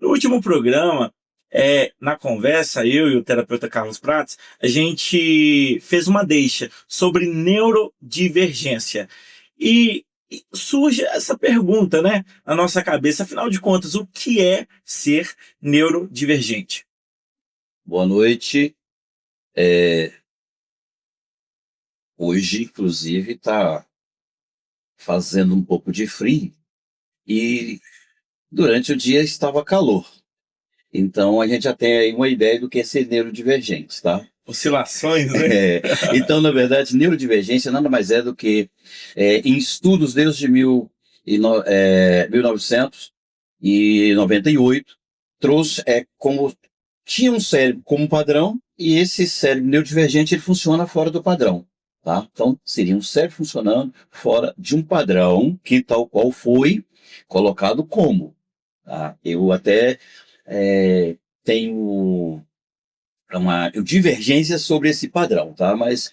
No último programa, na conversa, eu e o terapeuta Carlos Prates, a gente fez uma deixa sobre neurodivergência. E surge essa pergunta, né, na nossa cabeça, afinal de contas, o que é ser neurodivergente? Boa noite. Hoje, inclusive, está fazendo um pouco de frio e durante o dia estava calor. Então, a gente já tem aí uma ideia do que é ser neurodivergente, tá? Oscilações, né? Então, na verdade, neurodivergência nada mais é do que, em estudos desde 1998, trouxe como tinha um cérebro como padrão e esse cérebro neurodivergente ele funciona fora do padrão, tá? Então seria um cérebro funcionando fora de um padrão que tal qual foi colocado como, tá? Eu até tenho uma divergência sobre esse padrão, tá? Mas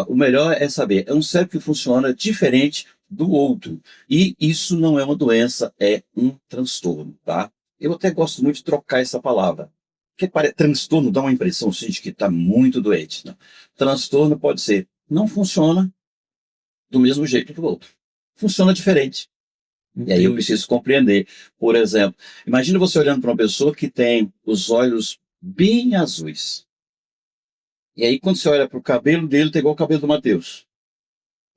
o melhor é saber, é um cérebro que funciona diferente do outro. E isso não é uma doença, é um transtorno, tá? Eu até gosto muito de trocar essa palavra. Porque transtorno dá uma impressão assim, de que está muito doente. Né? Transtorno pode ser, não funciona do mesmo jeito que o outro. Funciona diferente. E aí eu preciso compreender. Por exemplo, imagina você olhando para uma pessoa que tem os olhos bem azuis. E aí, quando você olha para o cabelo dele, tá igual o cabelo do Matheus.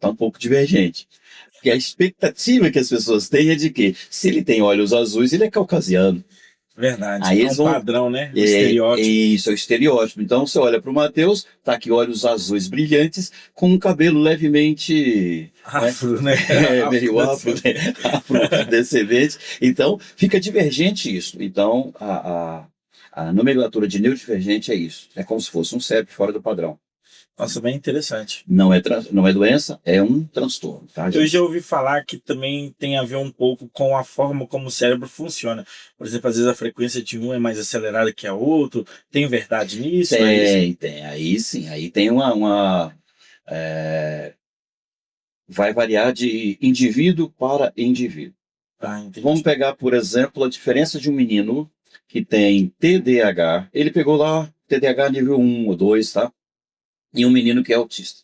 Tá um pouco divergente. Porque a expectativa que as pessoas têm é de que, se ele tem olhos azuis, ele é caucasiano. Verdade. Aí É eles um vão. padrão, né? O estereótipo. Isso é o estereótipo. Então, você olha para o Matheus, tá aqui olhos azuis brilhantes, com um cabelo levemente. Né? Afro, né? Meio afro, né? Afrodescendente. Então, fica divergente isso. Então, a nomenclatura de neurodivergente é isso. É como se fosse um cérebro fora do padrão. Nossa, bem interessante. Não é doença, é um transtorno, tá, Eu já gente? ouvi falar que também tem a ver um pouco com a forma como o cérebro funciona. Por exemplo, às vezes a frequência de um é mais acelerada que a outra. Tem verdade nisso, não é isso? Tem. Aí sim, aí tem é, vai variar de indivíduo para indivíduo. Tá, Vamos entendi. pegar, por exemplo, a diferença de um menino que tem TDAH. Ele pegou lá TDAH nível 1 ou 2, tá? E um menino que é autista.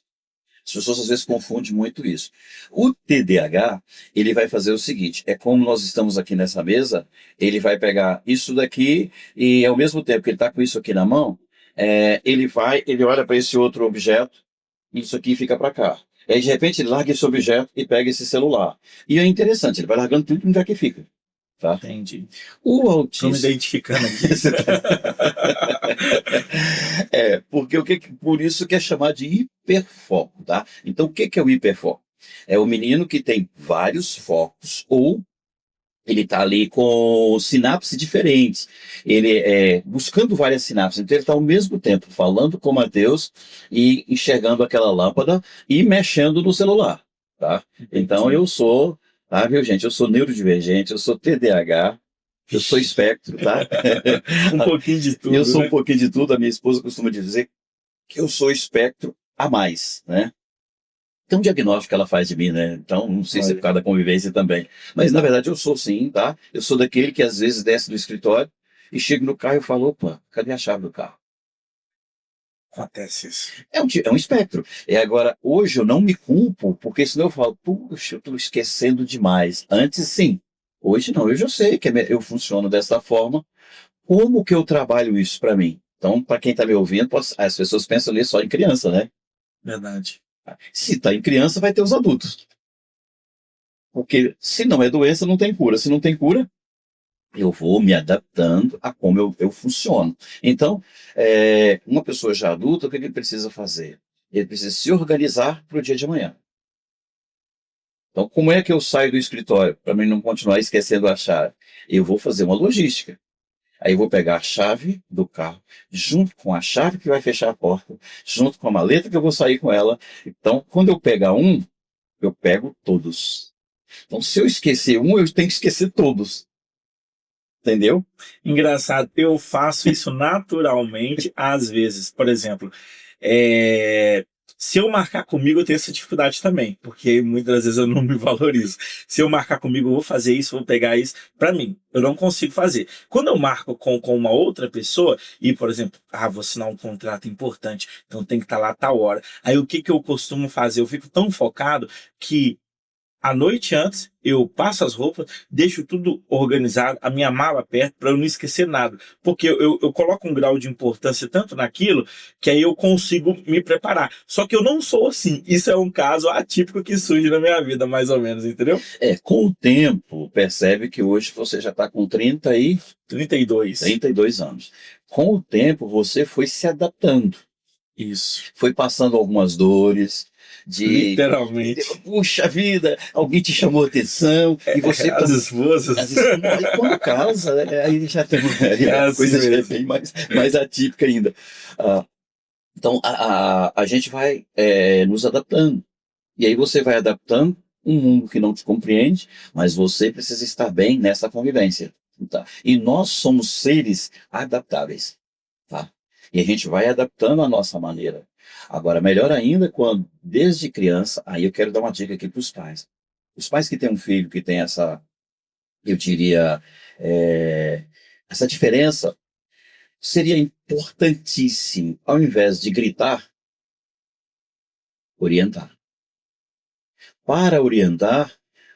As pessoas às vezes confundem muito isso. O TDAH, ele vai fazer o seguinte, é como nós estamos aqui nessa mesa, ele vai pegar isso daqui e ao mesmo tempo que ele está com isso aqui na mão, ele olha para esse outro objeto, isso aqui fica para cá. Aí de repente ele larga esse objeto e pega esse celular. E é interessante, ele vai largando tudo onde é que fica. Tá? Entendi. O Estou me autista. identificando aqui. Você tá- porque por isso que é chamado de hiperfoco, tá? Então, o que é o hiperfoco? É o menino que tem vários focos, ou ele está ali com sinapses diferentes. Ele é buscando várias sinapses. Então, ele está ao mesmo tempo falando com Mateus e enxergando aquela lâmpada e mexendo no celular, tá? Então, Entendi. viu, gente? Eu sou neurodivergente, eu sou TDAH, eu sou espectro, tá? Um pouquinho de Eu tudo, sou um né? pouquinho de tudo. A minha esposa costuma dizer que eu sou espectro a mais, né? Tem um diagnóstico que ela faz de mim, né? Então, não sei se é por Olha, causa da convivência também. Mas, na verdade, eu sou sim, tá? Eu sou daquele que às vezes desce do escritório e chega no carro e fala, opa, cadê a chave do carro? acontece isso. É um espectro. E agora, hoje eu não me culpo, porque senão eu falo, puxa, eu estou esquecendo demais. Antes, sim. Hoje não, eu já sei que eu funciono dessa forma. Como que eu trabalho isso para mim? Então, para quem está me ouvindo, as pessoas pensam ali só em criança, né? Verdade. Se está em criança, vai ter os adultos. Porque se não é doença, não tem cura. Se não tem cura, eu vou me adaptando a como eu funciono. Então, uma pessoa já adulta, o que ele precisa fazer? Ele precisa se organizar para o dia de amanhã. Então, como é que eu saio do escritório para mim não continuar esquecendo a chave? Eu vou fazer uma logística. Aí eu vou pegar a chave do carro, junto com a chave que vai fechar a porta, junto com a maleta que eu vou sair com ela. Então, quando eu pegar um, eu pego todos. Então, se eu esquecer um, eu tenho que esquecer todos. Entendeu? Engraçado, eu faço isso naturalmente, às vezes. Por exemplo, é, Se eu marcar comigo, eu tenho essa dificuldade também, porque muitas vezes eu não me valorizo. Se eu marcar comigo, eu vou fazer isso, vou pegar isso. Para mim, eu não consigo fazer. Quando eu marco com uma outra pessoa, e, por exemplo, vou assinar um contrato importante, então tem que estar lá a tal hora. Aí o que, que eu costumo fazer? Eu fico tão focado que a noite antes, eu passo as roupas, deixo tudo organizado, a minha mala perto, para eu não esquecer nada. Porque eu coloco um grau de importância tanto naquilo, que aí eu consigo me preparar. Só que eu não sou assim. Isso é um caso atípico que surge na minha vida, mais ou menos, entendeu? Com o tempo, percebe que hoje você já está com 32. 32 anos. Com o tempo, você foi se adaptando. Isso. Foi passando algumas dores, Literalmente. Puxa vida, alguém te chamou atenção, e você... As esposas. Aí quando casa, né, aí já tem a assim coisa já é mesmo. bem mais atípica ainda. Então, a gente vai nos adaptando. E aí você vai adaptando um mundo que não te compreende, mas você precisa estar bem nessa convivência. Tá? E nós somos seres adaptáveis. Tá? E a gente vai adaptando a nossa maneira. Agora, melhor ainda quando, desde criança, aí eu quero dar uma dica aqui para os pais. Os pais que têm um filho que tem essa, eu diria, essa diferença, seria importantíssimo, ao invés de gritar, orientar. Para orientar,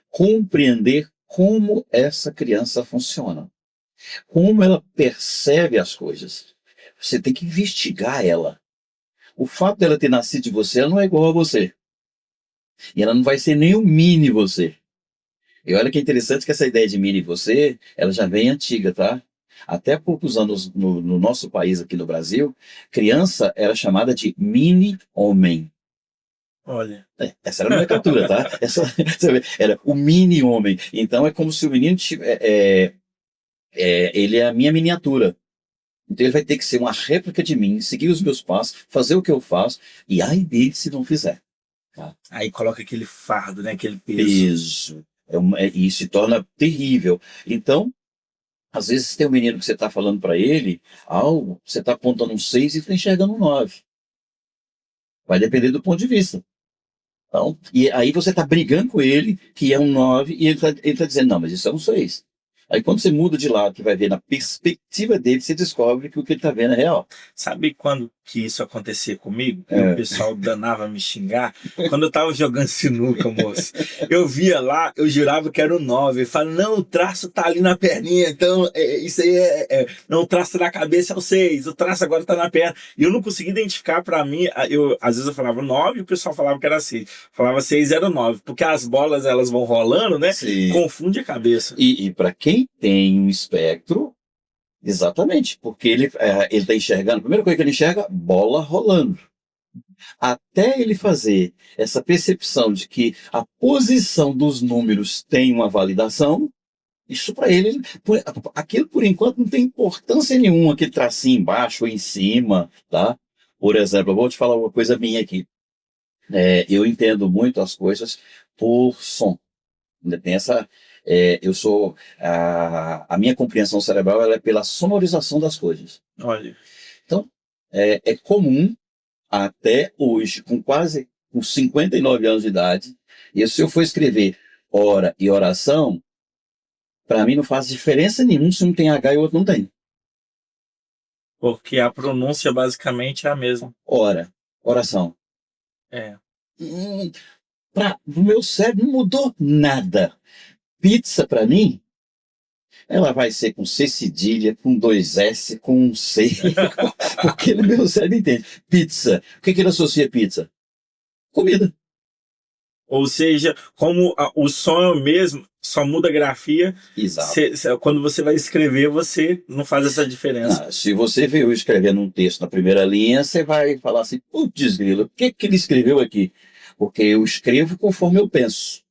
compreender como essa criança funciona, como ela percebe as coisas. Você tem que investigar ela. O fato dela ter nascido de você, ela não é igual a você. E ela não vai ser nem um mini você. E olha que interessante que essa ideia de mini você, ela já vem antiga, tá? Até há poucos anos no nosso país, aqui no Brasil, criança era chamada de mini-homem. Olha. Essa era a nomenclatura, tá? Era o mini-homem. Então é como se o menino ele é a minha miniatura. Então ele vai ter que ser uma réplica de mim, seguir os meus passos, fazer o que eu faço, e ai dele se não fizer. Tá? Aí coloca aquele fardo, né? Aquele peso. Peso. E se torna terrível. Então, às vezes tem um menino que você está falando para ele algo, você está apontando um 6 e está enxergando um 9. Vai depender do ponto de vista. Então, e aí você está brigando com ele, que é um 9, e ele tá dizendo, não, mas isso é um 6. Aí quando você muda de lado, que vai ver na perspectiva dele, você descobre que o que ele está vendo é real. Sabe quando que isso acontecia comigo? E o pessoal danava me xingar? Quando eu tava jogando sinuca, moço. Eu via lá, eu jurava que era o 9. Eu falo, não, o traço tá ali na perninha, então isso aí não, o traço na cabeça é o 6, o traço agora tá na perna. E eu não conseguia identificar pra mim, às vezes eu falava 9 e o pessoal falava que era 6. Falava 6 era o 9, porque as bolas elas vão rolando, né? Sim. Confunde a cabeça. E para quem tem um espectro, exatamente, porque ele está enxergando, a primeira coisa que ele enxerga, bola rolando. Até ele fazer essa percepção de que a posição dos números tem uma validação, isso para ele, aquilo por enquanto não tem importância nenhuma, aquele tracinho embaixo ou em cima, tá? Por exemplo, eu vou te falar uma coisa minha aqui. Eu entendo muito as coisas por som. Tem essa... a minha compreensão cerebral ela é pela sonorização das coisas. Olha. Então, é comum, até hoje, com 59 anos de idade, e se eu for escrever hora e oração, para mim não faz diferença nenhuma se um tem H e o outro não tem. Porque a pronúncia basicamente é a mesma. Hora, oração. O meu cérebro não mudou nada. Pizza, para mim, ela vai ser com C cedilha, com 2 S, com um C, porque no meu cérebro entende. Pizza. O que ele associa pizza? Comida. Ou seja, como o som é o mesmo, só muda a grafia. Exato. Quando você vai escrever, você não faz essa diferença. Se você vê eu escrevendo um texto na primeira linha, você vai falar assim, putz, grilo, o que ele escreveu aqui? Porque eu escrevo conforme eu penso.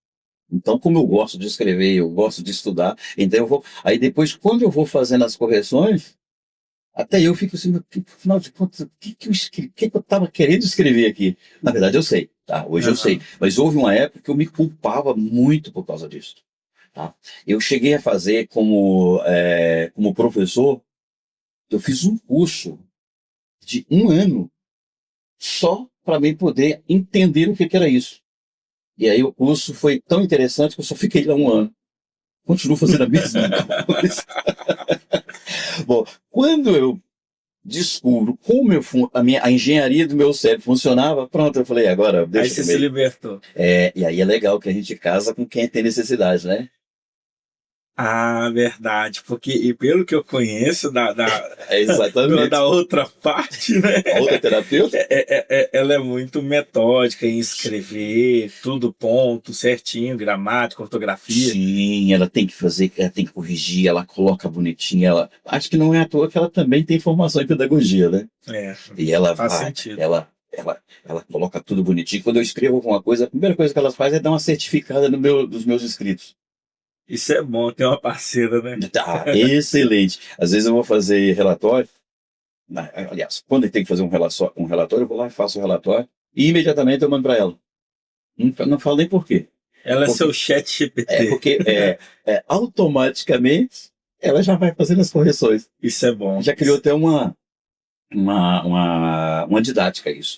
Então, como eu gosto de escrever, eu gosto de estudar, então eu vou... Aí depois, quando eu vou fazendo as correções, até eu fico assim, afinal de contas, o que eu estava querendo escrever aqui? Na verdade, eu sei, tá? Hoje eu sei. Mas houve uma época que eu me culpava muito por causa disso. Tá? Eu cheguei a fazer como professor, eu fiz um curso de 1 ano só para mim poder entender o que era isso. E aí o curso foi tão interessante que eu só fiquei lá um ano. Continuo fazendo a mesma coisa. Bom, quando eu descubro como a engenharia do meu cérebro funcionava, pronto, eu falei, agora Aí deixa você se comigo. libertou. E aí é legal que a gente casa com quem tem necessidade, né? Ah, verdade. Porque, e pelo que eu conheço Exatamente. da outra parte, né? A outra terapeuta? Ela é muito metódica em escrever, tudo ponto, certinho, gramática, ortografia. Sim, ela tem que fazer, ela tem que corrigir, ela coloca bonitinha, ela. Acho que não é à toa que ela também tem formação em pedagogia, né? E ela Faz vai, sentido. ela coloca tudo bonitinho. Quando eu escrevo alguma coisa, a primeira coisa que ela faz é dar uma certificada dos meus escritos. Isso é bom, ter uma parceira, né? Tá, excelente. Às vezes eu vou fazer relatório. Aliás, quando eu tenho que fazer um relatório, eu vou lá e faço o relatório e imediatamente eu mando para ela. Não falo nem por quê. Ela é seu chat GPT. Porque automaticamente ela já vai fazendo as correções. Isso é bom. Já criou até uma didática isso.